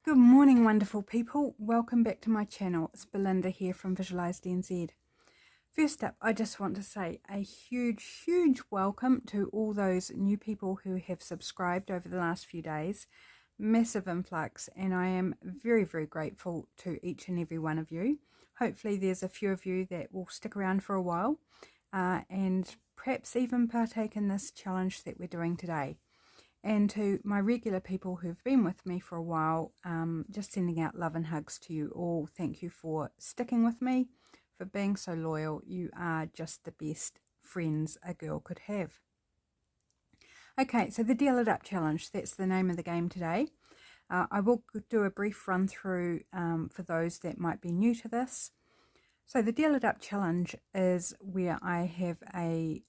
Good morning, wonderful people. Welcome back to my channel. It's Belinda here from Visualized NZ. First up, I just want to say a huge welcome to all those new people who have subscribed over the last few days. Massive influx, and I am very grateful to each and every one of you. Hopefully there's a few of you that will stick around for a while and perhaps even partake in this challenge that we're doing today. And to my regular people who've been with me for a while, just sending out love and hugs to you all. Thank you for sticking with me, for being so loyal. You are just the best friends a girl could have. Okay, so the Deal It Up Challenge, that's the name of the game today. I will do a brief run through for those that might be new to this. So the Deal It Up Challenge is where I have a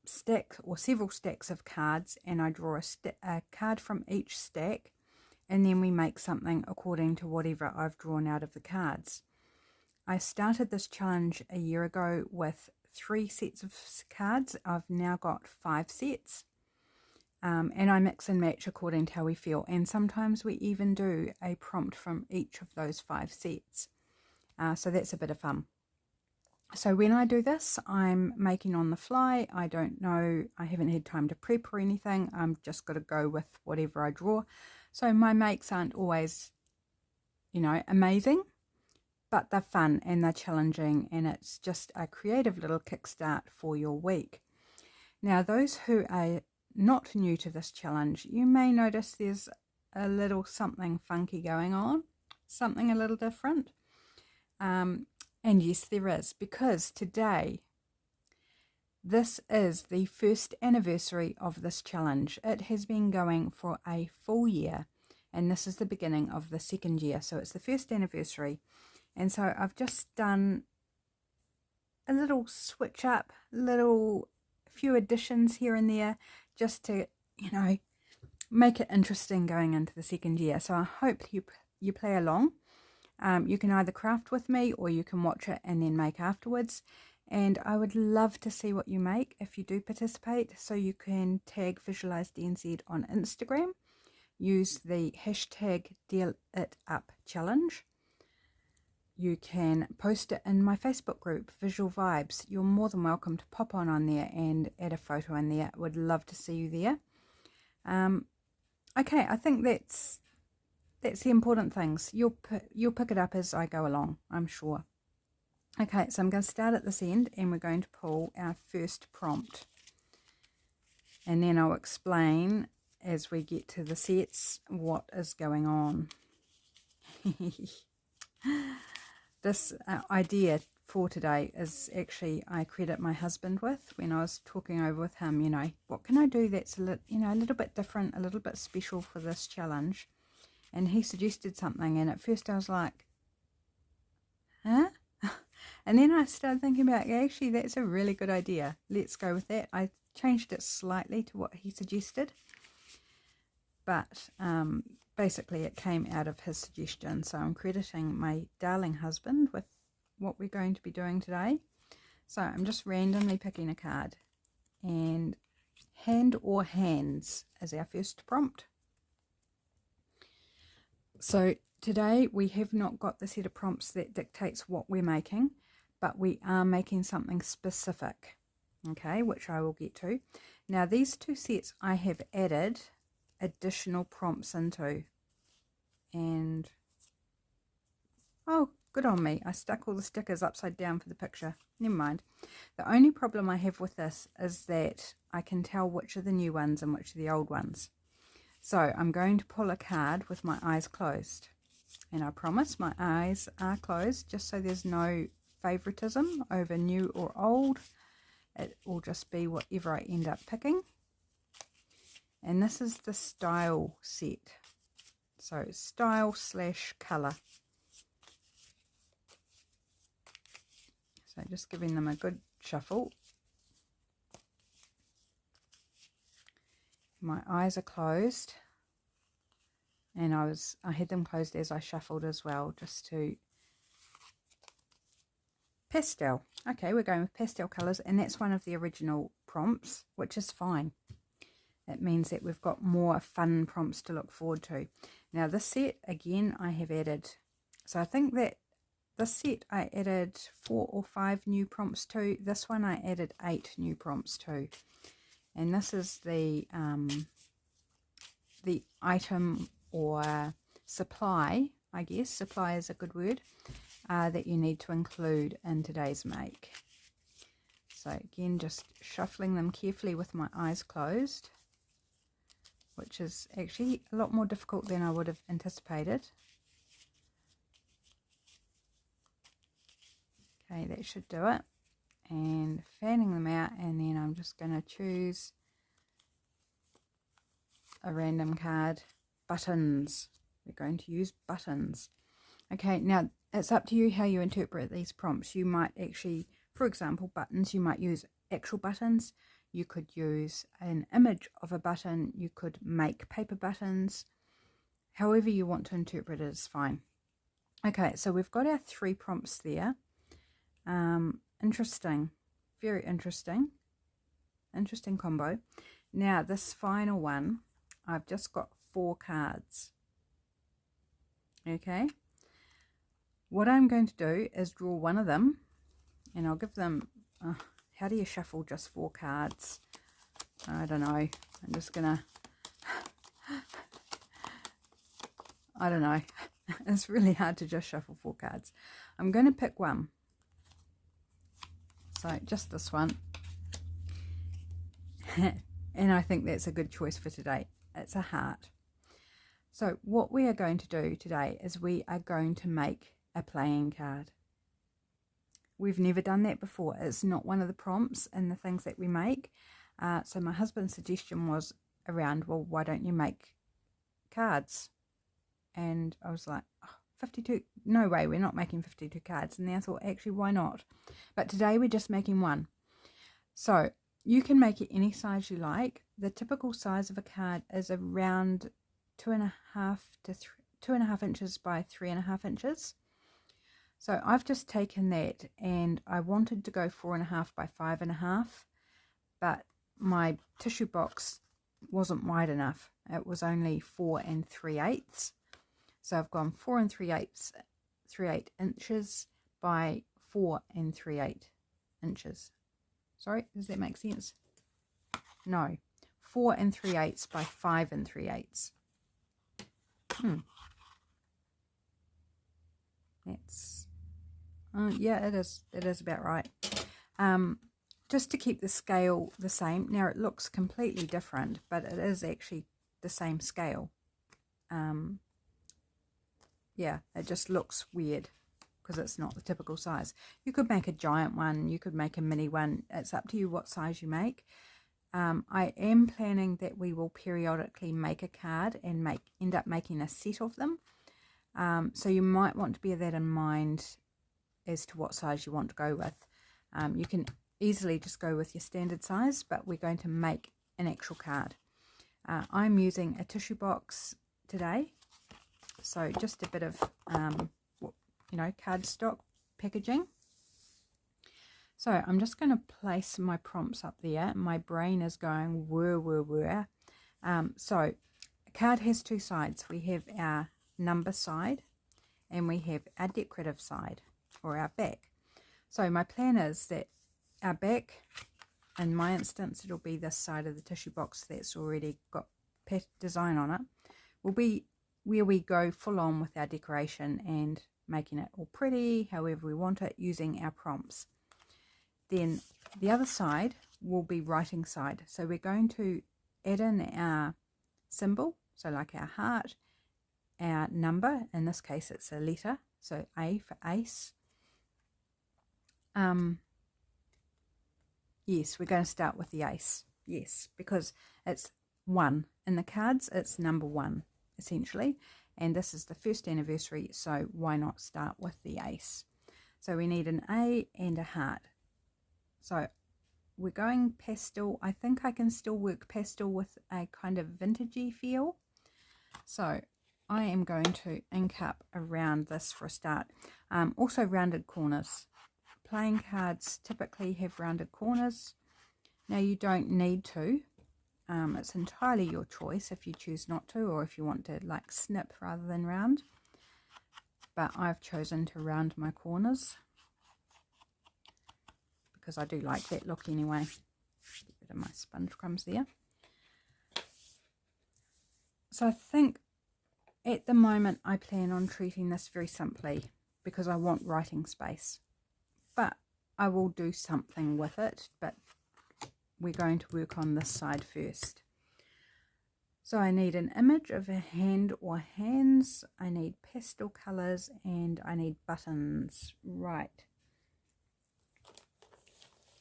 stack or several stacks of cards, and I draw a card from each stack, and then we make something according to whatever I've drawn out of the cards. I started this challenge a year ago with 3 sets of cards. I've now got 5 sets, and I mix and match according to how we feel, and sometimes we even do a prompt from each of those 5 sets, so that's a bit of fun. So when I do this, I'm making on the fly. I don't know, I haven't had time to prep or anything. I'm just got to go with whatever I draw. So my makes aren't always, amazing, but they're fun and they're challenging, and it's just a creative little kickstart for your week. Now, those who are not new to this challenge, you may notice there's a little something funky going on, something a little different. And yes, there is, because today, this is the first anniversary of this challenge. It has been going for a full year, and this is the beginning of the second year. So it's the first anniversary. And so I've just done a little switch up, few additions here and there, just to, make it interesting going into the second year. So I hope you play along. You can either craft with me, or you can watch it and then make afterwards. And I would love to see what you make if you do participate. So you can tag VisualizedNZ on Instagram. Use the hashtag DealItUpChallenge. You can post it in my Facebook group, Visual Vibes. You're more than welcome to pop on there and add a photo in there. Would love to see you there. Okay, I think that's the important things. You'll pick it up as I go along, I'm sure. Okay, so I'm going to start at this end, and we're going to pull our first prompt. And then I'll explain as we get to the sets what is going on. This idea for today is actually, I credit my husband with. When I was talking over with him, what can I do that's a little bit different, a little bit special for this challenge? And he suggested something, and at first I was like, huh? And then I started thinking about, actually, that's a really good idea. Let's go with that. I changed it slightly to what he suggested, but basically it came out of his suggestion. So I'm crediting my darling husband with what we're going to be doing today. So I'm just randomly picking a card, and hand or hands is our first prompt. So today we have not got the set of prompts that dictates what we're making, but we are making something specific, okay, which I will get to. Now, these 2 sets I have added additional prompts into, and oh, good on me, I stuck all the stickers upside down for the picture. Never mind. The only problem I have with this is that I can tell which are the new ones and which are the old ones. So I'm going to pull a card with my eyes closed, and I promise my eyes are closed just so there's no favoritism over new or old. It will just be whatever I end up picking. And this is the style set, so style / colour. So just giving them a good shuffle. My eyes are closed, and I had them closed as I shuffled as well, just to pastel. Okay, we're going with pastel colours, and that's one of the original prompts, which is fine. It means that we've got more fun prompts to look forward to. Now this set, again, I have added, so I think that this set I added 4 or 5 new prompts to. This one I added 8 new prompts to. And this is the item or supply, I guess, supply is a good word, that you need to include in today's make. So again, just shuffling them carefully with my eyes closed, which is actually a lot more difficult than I would have anticipated. Okay, that should do it. And fanning them out, and then I'm just going to choose a random card. Buttons. We're going to use buttons. Okay, now it's up to you how you interpret these prompts. You might actually, for example, buttons, you might use actual buttons. You could use an image of a button. You could make paper buttons. However you want to interpret it is fine. Okay, so we've got our 3 prompts there. Interesting. Very interesting. Interesting combo. Now, this final one, I've just got 4 cards. Okay. What I'm going to do is draw one of them, and I'll give them... how do you shuffle just 4 cards? I don't know. I'm just gonna... I don't know. It's really hard to just shuffle 4 cards. I'm going to pick one. So just this one. And I think that's a good choice for today. It's a heart. So what we are going to do today is we are going to make a playing card. We've never done that before. It's not one of the prompts and the things that we make. So my husband's suggestion was around, well, why don't you make cards? And I was like, oh, 52, no way, we're not making 52 cards. And then I thought, actually, why not? But today we're just making one. So you can make it any size you like. The typical size of a card is around 2.5 inches by 3.5 inches. So I've just taken that, and I wanted to go 4.5 by 5.5, but my tissue box wasn't wide enough. It was only 4 3/8. So I've gone 4 3/8 inches by 4 3/8 inches. Sorry, does that make sense? No, 4 3/8 by 5 3/8. That's yeah, it is about right. Just to keep the scale the same. Now it looks completely different, but it is actually the same scale. Yeah, it just looks weird because it's not the typical size. You could make a giant one, you could make a mini one. It's up to you what size you make. I am planning that we will periodically make a card and end up making a set of them. So you might want to bear that in mind as to what size you want to go with. You can easily just go with your standard size, but we're going to make an actual card. I'm using a tissue box today, so just a bit of cardstock packaging. So I'm just going to place my prompts up there. My brain is going whir. So a card has 2 sides. We have our number side and we have our decorative side, or our back. So my plan is that our back, in my instance it'll be this side of the tissue box that's already got design on it, will be where we go full on with our decoration and making it all pretty however we want it using our prompts. Then the other side will be writing side. So we're going to add in our symbol, so like our heart, our number, in this case it's a letter, so A for ace. Yes, we're going to start with the ace. Yes, because it's 1. In the cards, it's number 1, essentially. And this is the 1st anniversary, so why not start with the ace? So we need an A and a heart. So we're going pastel. I think I can still work pastel with a kind of vintagey feel. So I am going to ink up around this for a start. Also rounded corners. Playing cards typically have rounded corners. Now you don't need to. It's entirely your choice if you choose not to, or if you want to like snip rather than round. But I've chosen to round my corners because I do like that look anyway. Get rid of my sponge crumbs there. So I think at the moment I plan on treating this very simply because I want writing space. But I will do something with it, but we're going to work on this side first. So I need an image of a hand or hands, I need pastel colours, and I need buttons. Right.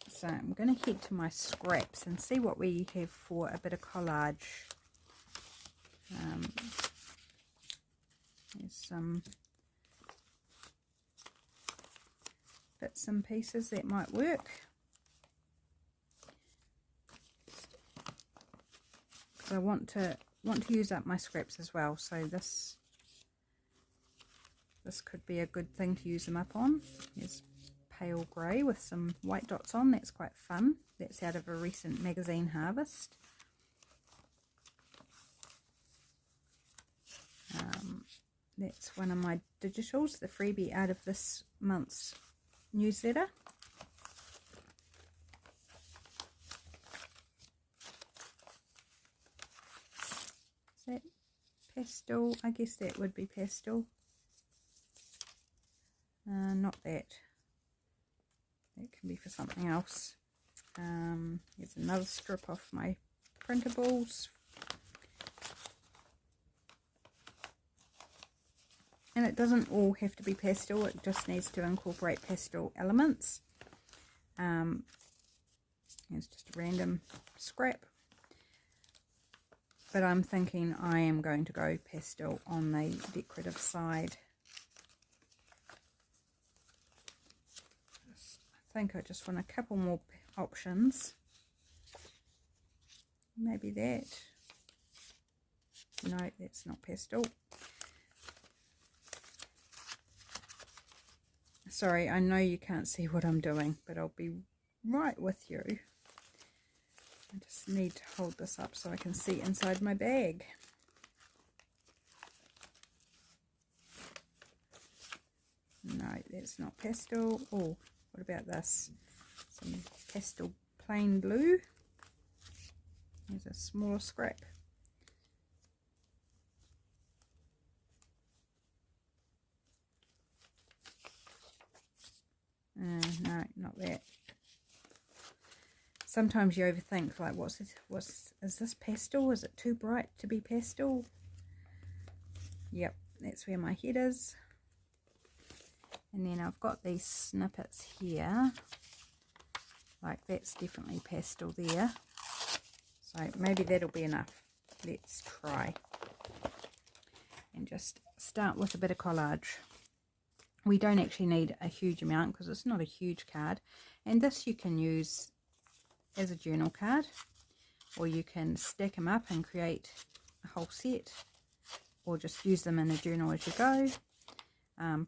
So I'm going to head to my scraps and see what we have for a bit of collage. There's some bits and pieces that might work. I want to use up my scraps as well, so this could be a good thing to use them up on. Here's pale grey with some white dots on. That's quite fun. That's out of a recent magazine harvest. That's one of my digitals, the freebie out of this month's newsletter. Is that pastel? I guess that would be pastel. Not that. That can be for something else. Here's another strip off my printables. And it doesn't all have to be pastel, it just needs to incorporate pastel elements. It's just a random scrap. But I'm thinking I am going to go pastel on the decorative side. I think I just want a couple more options. Maybe that. No, that's not pastel. Sorry, I know you can't see what I'm doing, but I'll be right with you. I just need to hold this up so I can see inside my bag. No, that's not pastel. Oh, what about this? Some pastel plain blue. There's a smaller scrap. No, not that. Sometimes you overthink, like, is this pastel? Is it too bright to be pastel? Yep, that's where my head is. And then I've got these snippets here. Like, that's definitely pastel there. So maybe that'll be enough. Let's try. And just start with a bit of collage. We don't actually need a huge amount because it's not a huge card. And this you can use as a journal card, or you can stack them up and create a whole set, or just use them in a journal as you go.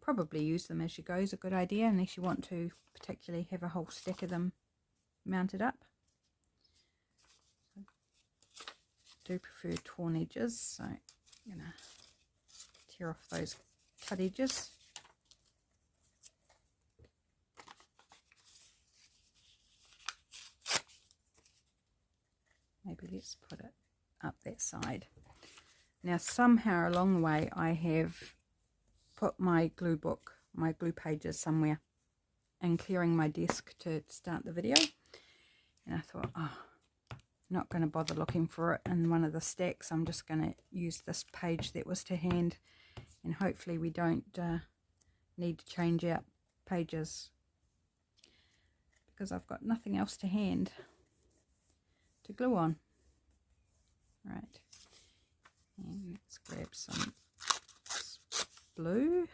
Probably use them as you go is a good idea, unless you want to particularly have a whole stack of them mounted up. I do prefer torn edges, so I'm going to tear off those cut edges. Maybe let's put it up that side. Now somehow along the way I have put my glue book, my glue pages somewhere, and clearing my desk to start the video. And I thought, oh, not going to bother looking for it in one of the stacks. I'm just going to use this page that was to hand, and hopefully we don't need to change out pages, because I've got nothing else to hand to glue on. Right, and let's grab some blue.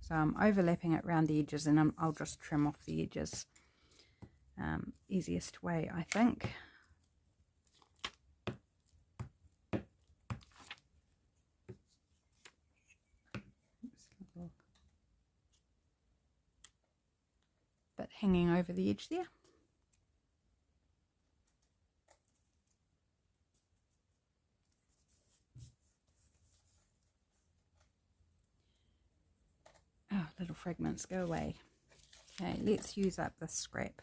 So I'm overlapping it around the edges, and I'll just trim off the edges. Easiest way, I think. Bit hanging over the edge there. Oh, little fragments, go away. Okay, let's use up this scrap.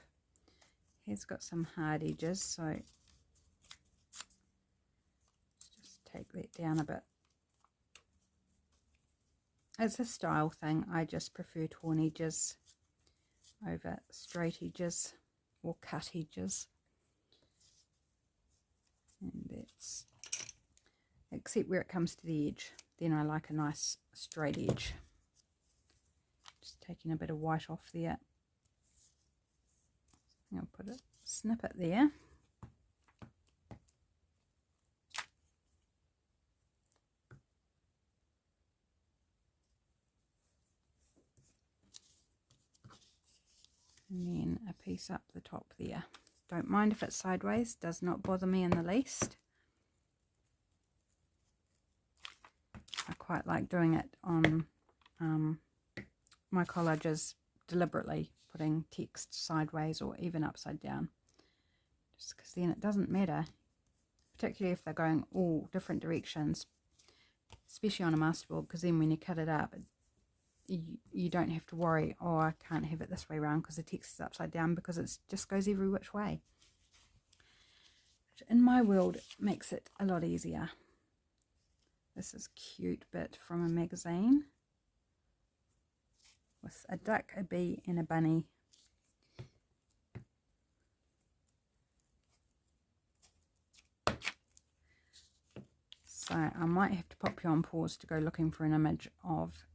It's got some hard edges, so just take that down a bit. It's a style thing. I just prefer torn edges over straight edges or cut edges. And that's, except where it comes to the edge, then I like a nice straight edge. Just taking a bit of white off there. I'll put a snippet there. And then a piece up the top there. Don't mind if it's sideways, does not bother me in the least. I quite like doing it on my collages, deliberately putting text sideways or even upside down, just because then it doesn't matter, particularly if they're going all different directions, especially on a masterboard, because then when you cut it up, you don't have to worry, oh, I can't have it this way around because the text is upside down, because it just goes every which way. Which in my world makes it a lot easier. This is a cute bit from a magazine with a duck, a bee and a bunny. So I might have to pop you on pause to go looking for an image of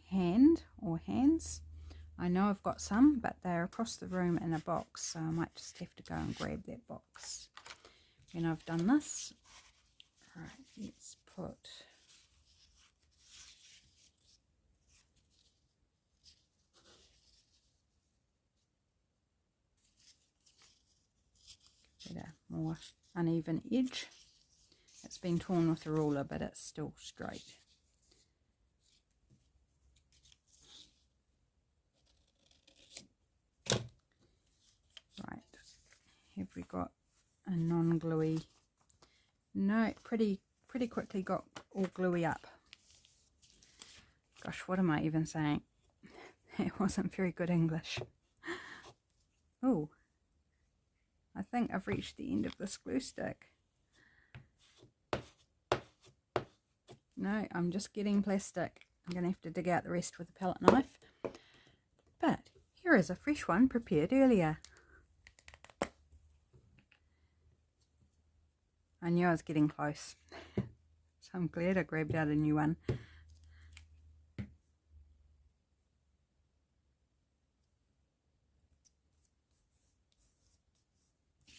hand or hands. I know I've got some, but they're across the room in a box, so I might just have to go and grab that box when I've done this. Right, let's put a more uneven edge. It's been torn with a ruler, but it's still straight. Right, have we got a non-gluey? No, pretty quickly got all gluey up. Gosh, what am I even saying? It wasn't very good English. Oh, I think I've reached the end of this glue stick. No, I'm just getting plastic. I'm going to have to dig out the rest with a palette knife. But here is a fresh one prepared earlier. I knew I was getting close. So I'm glad I grabbed out a new one.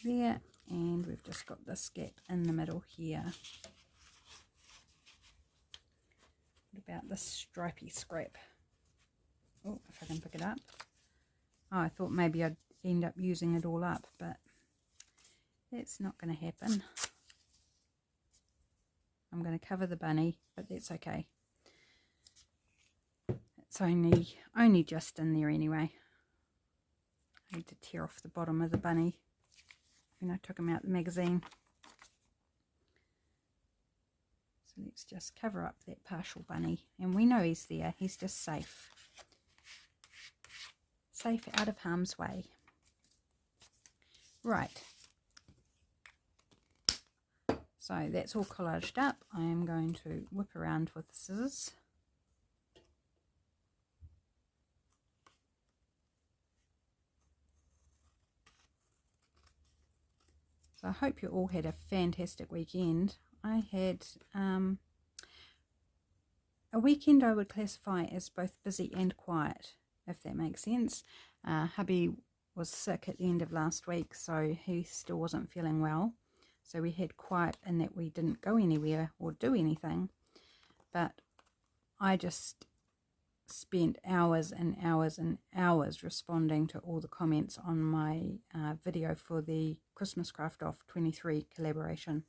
There, and we've just got this gap in the middle here. What about this stripy scrap? Oh, if I can pick it up. Oh, I thought maybe I'd end up using it all up, but that's not going to happen. I'm going to cover the bunny, but that's okay. It's only just in there anyway. I had to tear off the bottom of the bunny when I took him out the magazine. So let's just cover up that partial bunny, and we know he's there. He's just safe. Safe out of harm's way. Right. So that's all collaged up. I am going to whip around with the scissors. So I hope you all had a fantastic weekend. I had a weekend I would classify as both busy and quiet, if that makes sense. Hubby was sick at the end of last week, so he still wasn't feeling well. So we had quiet in that we didn't go anywhere or do anything. But I just spent hours and hours and hours responding to all the comments on my video for the Christmas Craft Off 23 collaboration.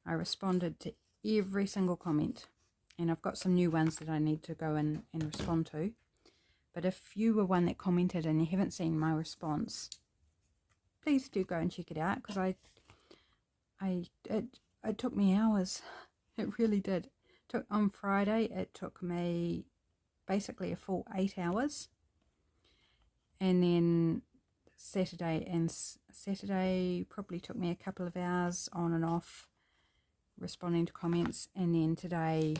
I responded to every single comment, and I've got some new ones that I need to go in and respond to. But if you were one that commented and you haven't seen my response, please do go and check it out, because it took me hours. It really did. On Friday, it took me basically a full 8 hours. And then Saturday probably took me a couple of hours on and off responding to comments. And then today,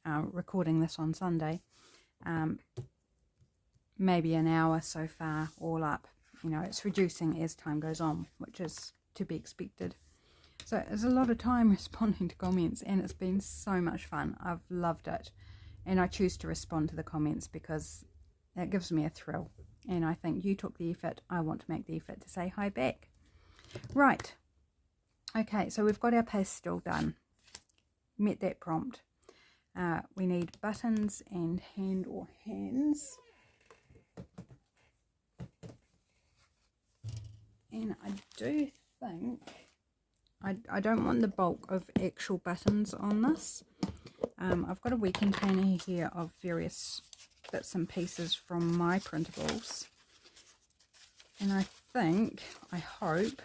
recording this on Sunday, maybe an hour so far all up. You know, it's reducing as time goes on, which is to be expected. So there's a lot of time responding to comments, and it's been so much fun. I've loved it. And I choose to respond to the comments because it gives me a thrill. And I think you took the effort. I want to make the effort to say hi back. Right. Okay, so we've got our pastel done. Met that prompt. We need buttons and hand or hands. And I do think I don't want the bulk of actual buttons on this. I've got a wee container here of various bits and pieces from my printables. And I hope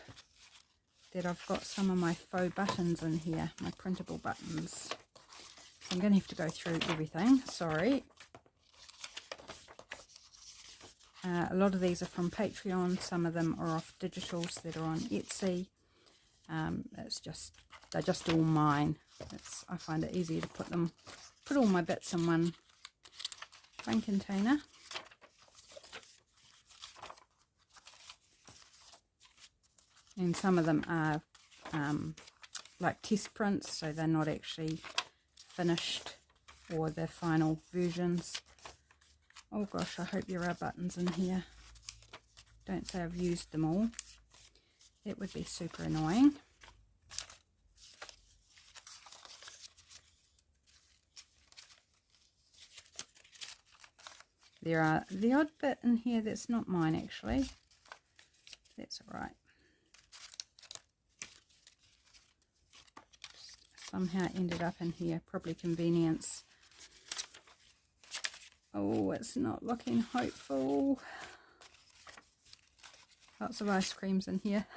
that I've got some of my faux buttons in here, my printable buttons. So I'm going to have to go through everything, sorry. A lot of these are from Patreon, some of them are off digitals that are on Etsy. They're just all mine. I find it easier to put all my bits in one container. And some of them are like test prints, so they're not actually finished or the final versions. Oh gosh, I hope there are buttons in here. Don't say I've used them all. That would be super annoying. There are the odd bit in here that's not mine actually. That's alright. Somehow ended up in here, probably convenience. Oh, it's not looking hopeful. Lots of ice creams in here.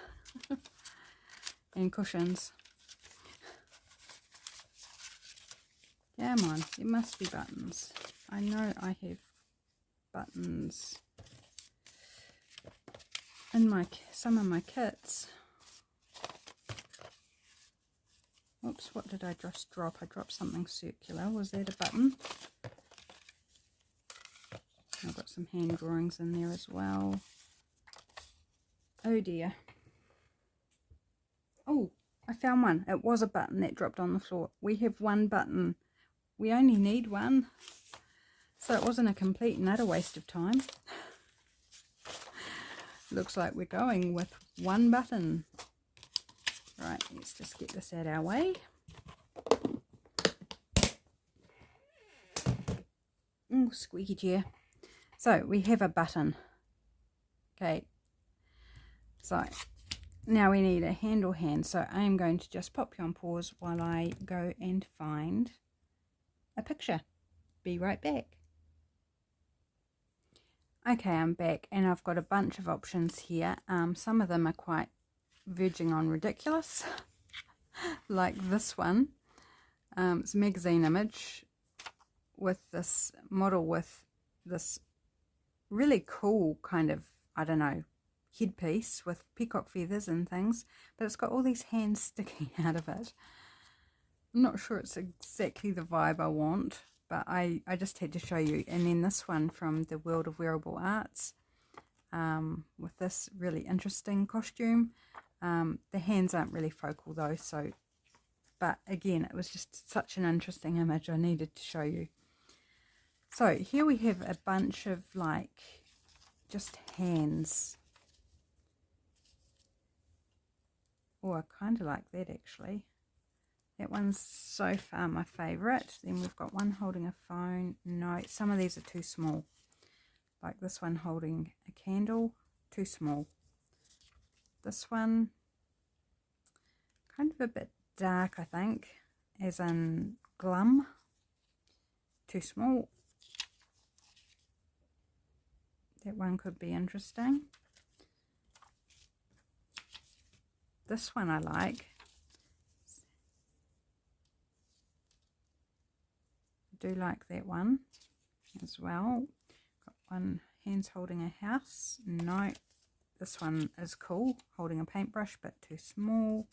And cushions. Come on, there must be buttons. I know I have buttons in some of my kits. Oops, what did I just drop? I dropped something circular. Was that a button? I've got some hand drawings in there as well. Oh dear. Oh, I found one. It was a button that dropped on the floor. We have one button. We only need one. So it wasn't a complete and utter waste of time. Looks like we're going with one button. Right, let's just get this out our way. Oh, squeaky chair. So we have a button. Okay. So now we need a handle hand. So I am going to just pop you on pause while I go and find a picture. Be right back. Okay, I'm back and I've got a bunch of options here. Some of them are quite verging on ridiculous. Like this one. It's a magazine image with this model with this really cool kind of, I don't know, headpiece with peacock feathers and things, but it's got all these hands sticking out of it. I'm not sure it's exactly the vibe I want, but I just had to show you. And then this one from the World of Wearable Arts, with this really interesting costume. The hands aren't really focal though, so, but again, it was just such an interesting image I needed to show you. So here we have a bunch of like just hands. Oh, I kind of like that actually. That one's so far my favourite. Then we've got one holding a phone. No, some of these are too small. Like this one holding a candle, too small. This one, kind of a bit dark I think, as in glum, too small. That one could be interesting. This one I like. I do like that one as well. Got one, hands holding a house. No, this one is cool, holding a paintbrush but too small.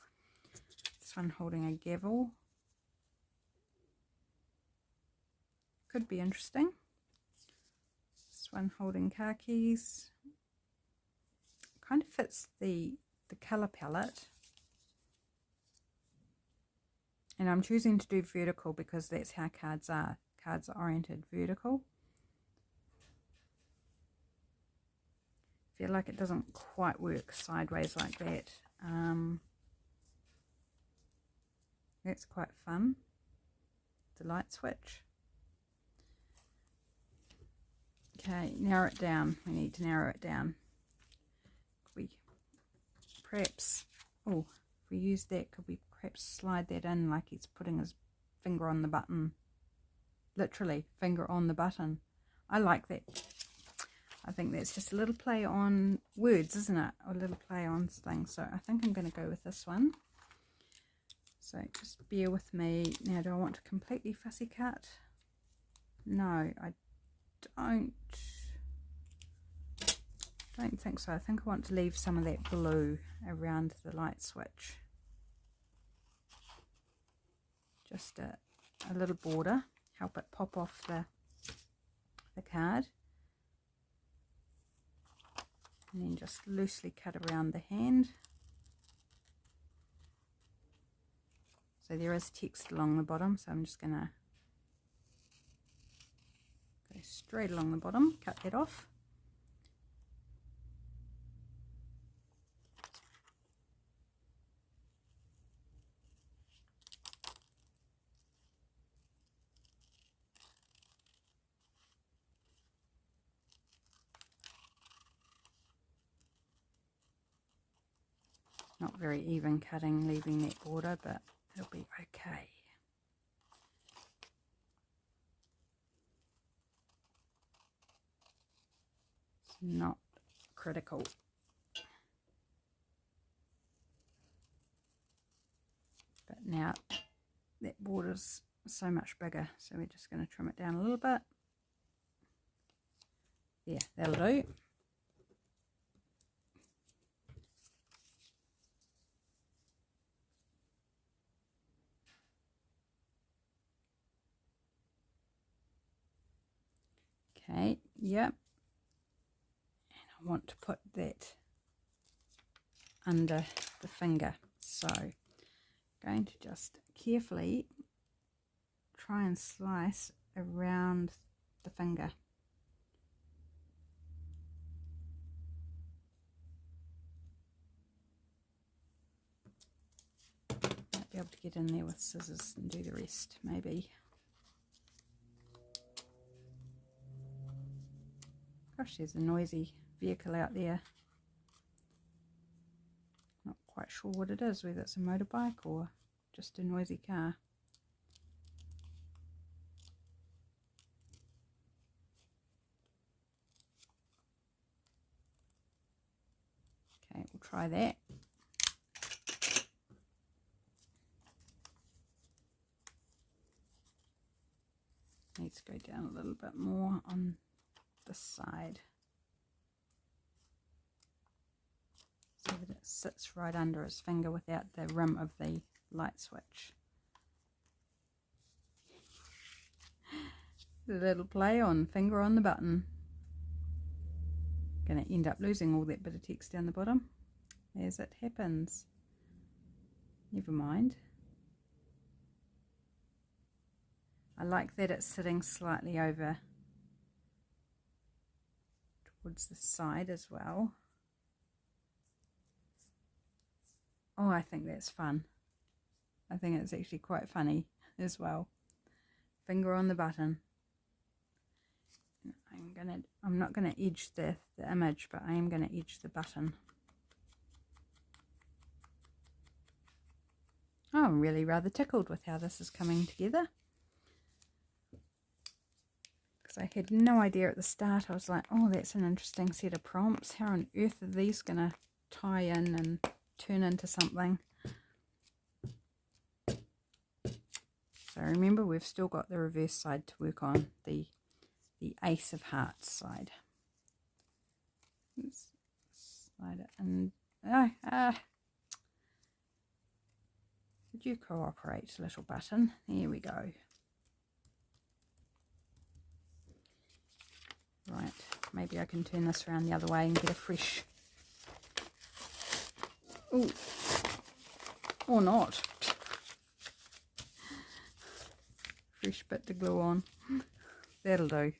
This one holding a gavel. Could be interesting. This one holding car keys. Kind of fits the colour palette. And I'm choosing to do vertical because that's how cards are. Cards are oriented vertical. Feel like it doesn't quite work sideways like that. That's quite fun. The light switch. Okay, narrow it down. We need to narrow it down. Could we perhaps, oh, if we use that, could we perhaps slide that in like he's putting his finger on the button? Literally, finger on the button. I like that. I think that's just a little play on words, isn't it? Or a little play on things. So I think I'm going to go with this one. So just bear with me. Now, do I want to completely fussy cut? No, I don't think so. I think I want to leave some of that blue around the light switch. Just a little border. Help it pop off the card. And then just loosely cut around the hand. So there is text along the bottom, so I'm just going to go straight along the bottom, cut that off. Not very even cutting, leaving that border, but it'll be okay. It's not critical. But now that border's so much bigger, so we're just going to trim it down a little bit. Yeah, that'll do. Okay, yep. And I want to put that under the finger. So I'm going to just carefully try and slice around the finger. Might be able to get in there with scissors and do the rest, maybe. Gosh, there's a noisy vehicle out there. Not quite sure what it is, whether it's a motorbike or just a noisy car. Okay, we'll try that. Needs to go down a little bit more on this side so that it sits right under his finger without the rim of the light switch. The little play on finger on the button. Going to end up losing all that bit of text down the bottom as it happens. Never mind. I like that it's sitting slightly over towards the side as well. Oh, I think that's fun. I think it's actually quite funny as well. Finger on the button. I'm not gonna edge the image, but I am gonna edge the button. Oh, I'm really rather tickled with how this is coming together. because I had no idea at the start. I was like, oh, that's an interesting set of prompts. How on earth are these going to tie in and turn into something? So remember, we've still got the reverse side to work on, the Ace of Hearts side. Let's slide it in. Would you cooperate, little button? There we go. Right, maybe I can turn this around the other way and get a fresh... Ooh, or not. Fresh bit to glue on. That'll do.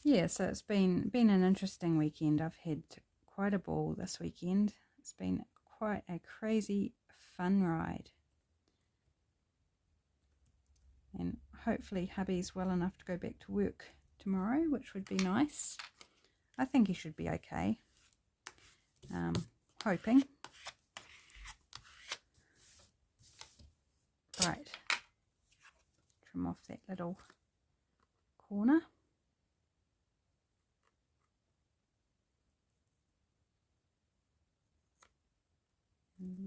Yeah, so it's been an interesting weekend. I've had quite a ball this weekend. It's been quite a crazy fun ride. And hopefully hubby's well enough to go back to work tomorrow, which would be nice. I think he should be okay. Hoping. Right. Trim off that little corner.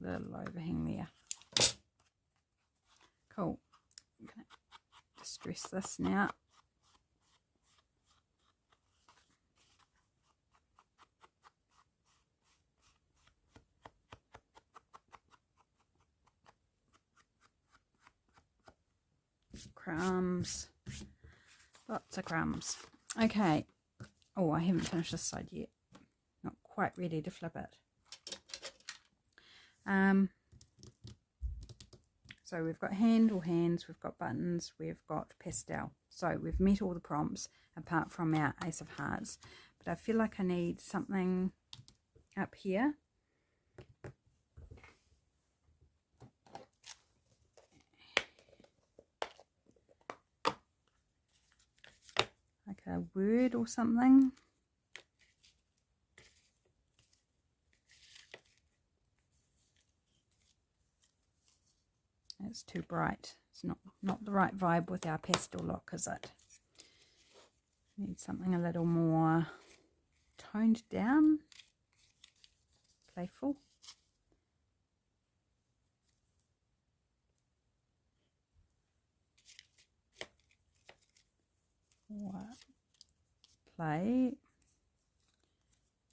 Little overhang there. Cool. I'm going to distress this now. Crumbs. Lots of crumbs. Okay. Oh, I haven't finished this side yet. Not quite ready to flip it. So we've got hand or hands, we've got buttons, we've got pastel. So we've met all the prompts apart from our Ace of Hearts. But I feel like I need something up here. Like a word or something. It's too bright. It's not the right vibe with our pastel look, is it? Need something a little more toned down, playful. Or play,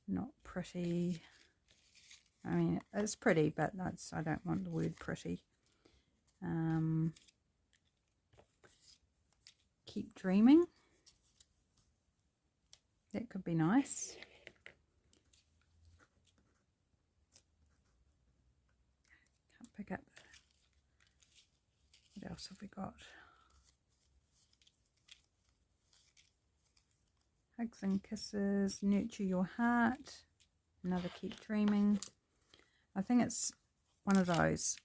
not pretty. I mean, it's pretty, but I don't want the word pretty. Keep dreaming. That could be nice. Can't pick up. What else have we got? Hugs and kisses. Nurture your heart. Another keep dreaming. I think it's one of those.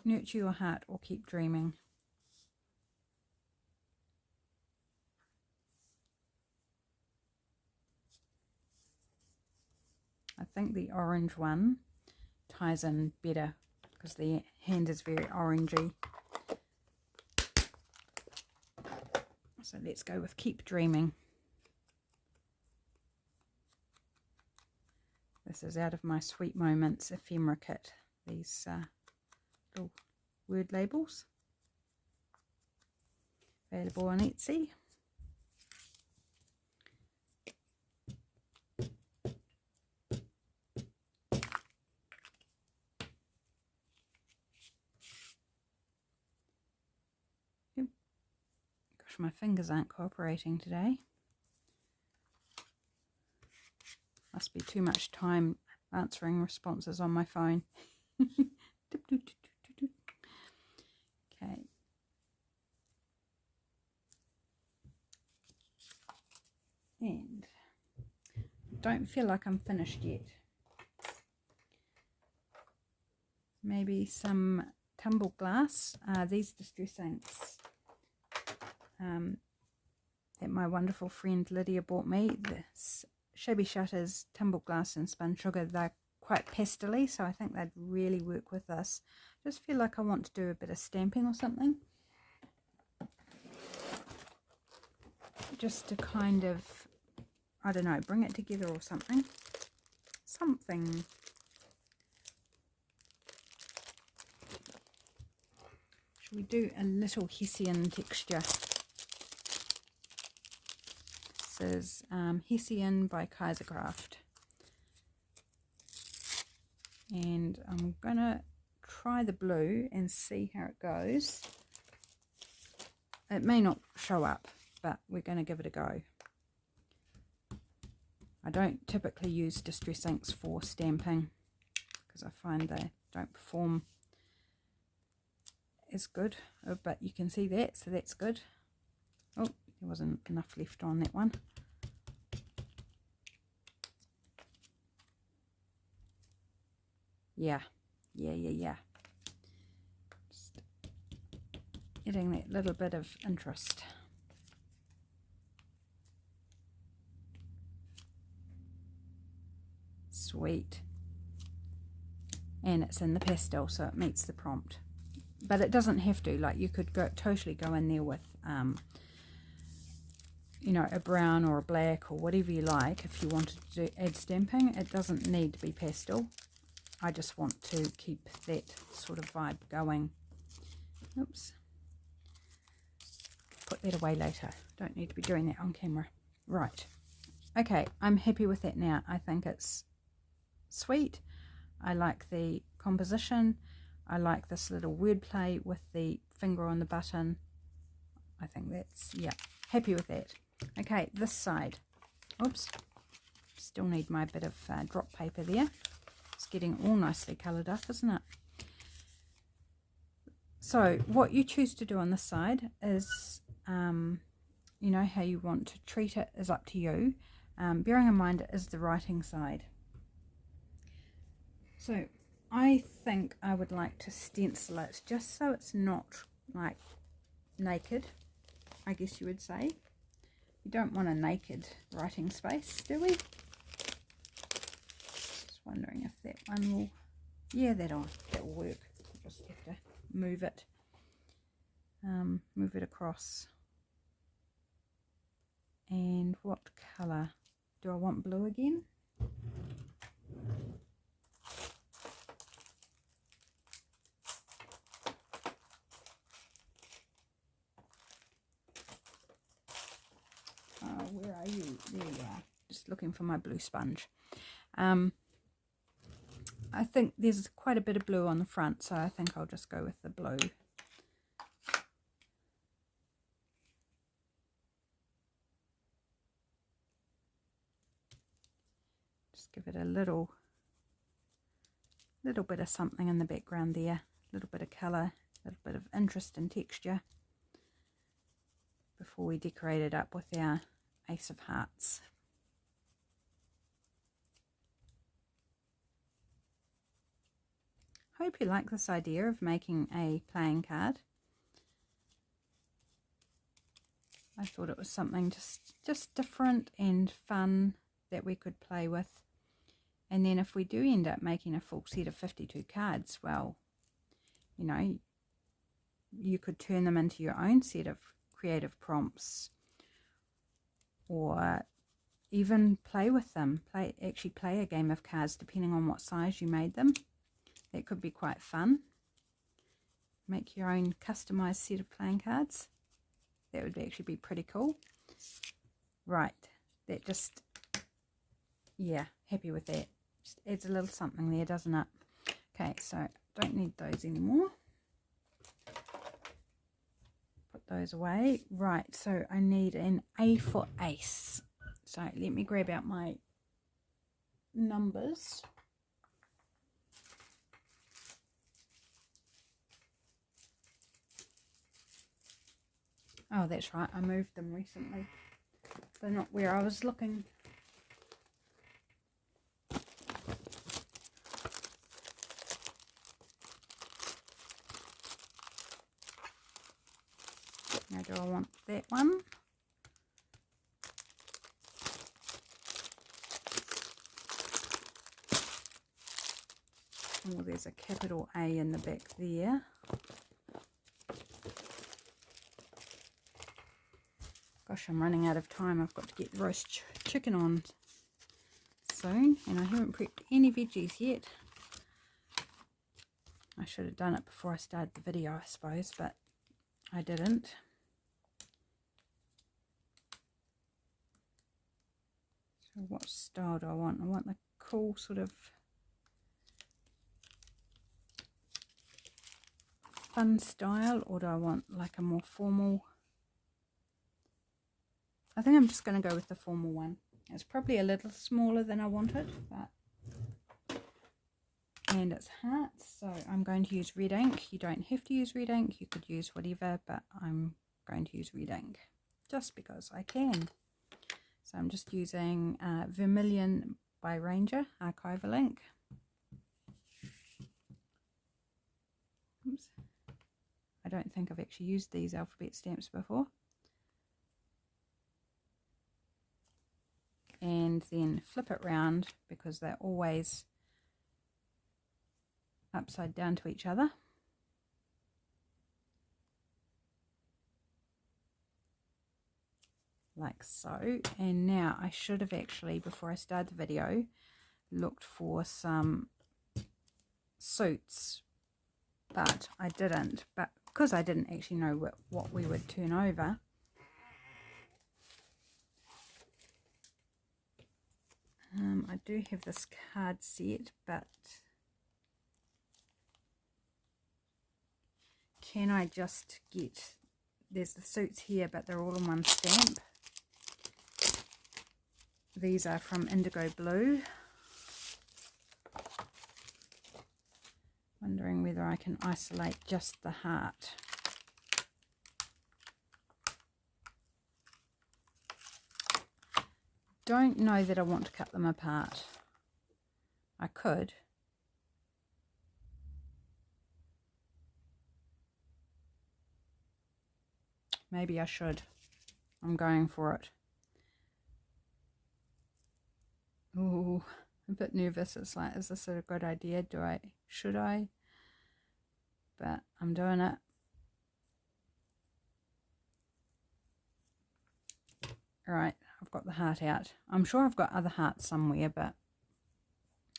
Nurture your heart or keep dreaming. I think the orange one ties in better because the hand is very orangey. So let's go with keep dreaming. This is out of my Sweet Moments Ephemera kit. These little word labels. Available on Etsy. Gosh, my fingers aren't cooperating today. Must be too much time answering responses on my phone. Okay. And don't feel like I'm finished yet. Maybe some tumble glass. These distress inks that my wonderful friend Lydia bought me. This Shabby Shutters Tumbled Glass and Spun Sugar. They're quite pastely, so I think they'd really work with this. Just feel like I want to do a bit of stamping or something. Just to kind of, I don't know, bring it together or something. Something. Should we do a little Hessian texture? This is Hessian by Kaisercraft. And I'm going to try the blue and see how it goes. It may not show up, but we're going to give it a go. I don't typically use distress inks for stamping because I find they don't perform as good, but you can see that, so that's good. Oh, there wasn't enough left on that one. Yeah. Just getting that little bit of interest. Sweet. And it's in the pastel, so it meets the prompt. But it doesn't have to. Like, you could totally go in there with, you know, a brown or a black or whatever you like. If you wanted to add stamping, it doesn't need to be pastel. I just want to keep that sort of vibe going. Oops. Put that away later. Don't need to be doing that on camera. Right. Okay, I'm happy with that now. I think it's sweet. I like the composition. I like this little wordplay with the finger on the button. I think that's, yeah, happy with that. Okay, this side. Oops. Still need my bit of drop paper there. It's getting all nicely coloured up, isn't it? So what you choose to do on this side is, you know, how you want to treat it is up to you. Bearing in mind it is the writing side. So I think I would like to stencil it just so it's not like naked, I guess you would say. We don't want a naked writing space, do we? Just wondering if that one will, yeah, that'll work. Just have to move it across. And what colour? Do I want blue again? Where are you? There you are. Just looking for my blue sponge. I think there's quite a bit of blue on the front, so I think I'll just go with the blue. Just give it a little bit of something in the background there, a little bit of colour, a little bit of interest and texture before we decorate it up with our Ace of Hearts. Hope you like this idea of making a playing card. I thought it was something just different and fun that we could play with. And then if we do end up making a full set of 52 cards, well, you know, you could turn them into your own set of creative prompts, or even play with them. Actually play a game of cards depending on what size you made them. That could be quite fun. Make your own customized set of playing cards. That would actually be pretty cool. Right, that just, yeah, happy with that. Just adds a little something there, doesn't it? Okay, so don't need those anymore. Put those away. Right, so I need an A for ace. So let me grab out my numbers. Oh, that's right, I moved them recently. They're not where I was looking. Now do I want that one? Oh, there's a capital A in the back there. Gosh, I'm running out of time. I've got to get roast chicken on soon, and I haven't prepped any veggies yet. I should have done it before I started the video, I suppose, but I didn't. So what style do I want? I want the cool sort of fun style, or do I want like a more formal? I think I'm just going to go with the formal one. It's probably a little smaller than I wanted, but and it's hearts, so I'm going to use red ink. You don't have to use red ink, you could use whatever, but I'm going to use red ink just because I can. So I'm just using Vermilion by Ranger archival ink. Oops. I don't think I've actually used these alphabet stamps before. And then flip it round because they're always upside down to each other. Like so. And now I should have actually, before I started the video, looked for some suits, but I didn't. But because I didn't actually know what we would turn over, I do have this card set, but can I just get, there's the suits here, but they're all in one stamp. These are from Indigo Blue. Wondering whether I can isolate just the heart. Don't know that I want to cut them apart. I could. Maybe I should. I'm going for it. Ooh, a bit nervous. It's like, is this a good idea? Should I? But I'm doing it. Alright, I've got the heart out. I'm sure I've got other hearts somewhere, but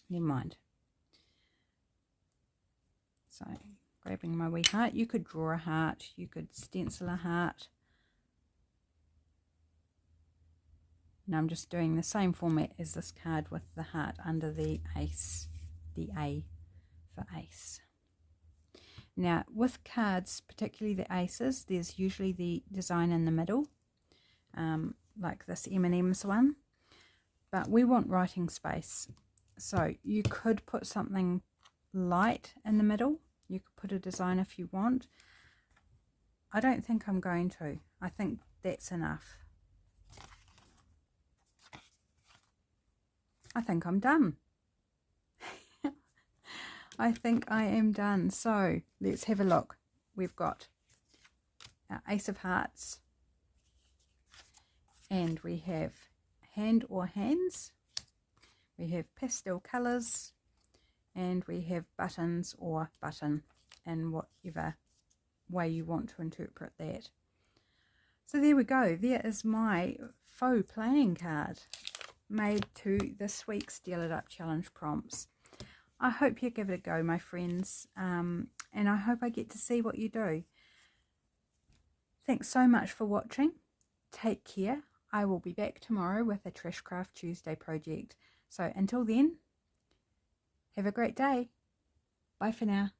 never mind. So, grabbing my wee heart. You could draw a heart. You could stencil a heart. Now I'm just doing the same format as this card with the heart under the ace, the A for ace. Now with cards, particularly the aces, there's usually the design in the middle, like this M&M's one, but we want writing space. So you could put something light in the middle. You could put a design if you want. I don't think I'm going to. I think that's enough. I think I'm done. I think I am done. So let's have a look. We've got our Ace of Hearts, and we have hand or hands. We have pastel colours, and we have buttons or button, in whatever way you want to interpret that. So there we go. There is my faux playing card, made to this week's Deal It Up Challenge prompts. I hope you give it a go, my friends, and I hope I get to see what you do. Thanks so much for watching. Take care. I will be back tomorrow with a Trash Craft Tuesday project. So until then, have a great day. Bye for now.